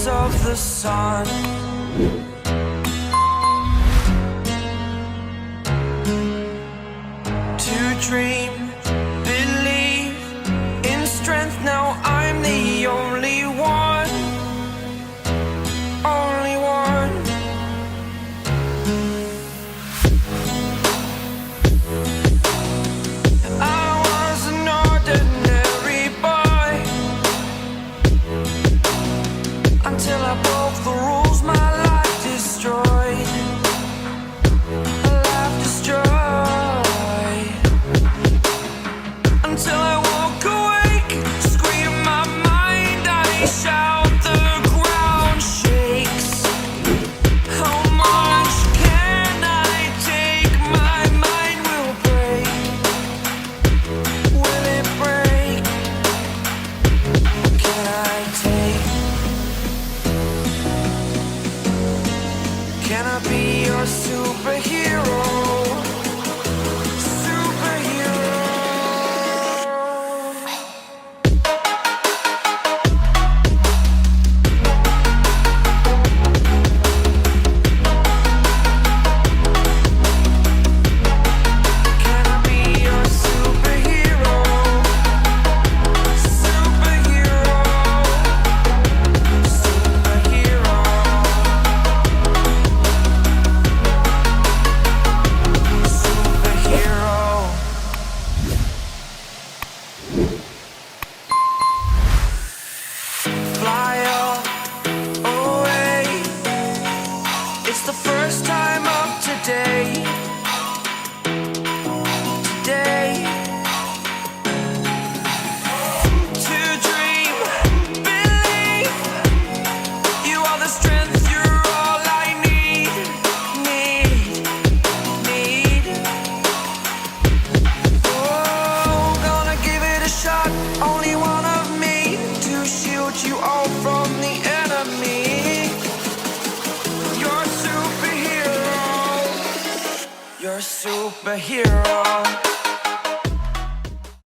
rays of the sun. To dream, believe in strength. Now I'm the only one, only one. I was an ordinary boy until I broke the rules. My life destroyed, a life destroyed. Until I woke awake, scream my mind, I shout, the ground shakes. How much can I take? My mind will break. Will it break? Can I take? Can I be your superhero? Fly away. It's the first time of today. Today. To dream, believe. You are the strength, you're all I need. Oh, gonna give it a shot. Only one of me to shield you all from the enemy. You're a superhero. You're a superhero.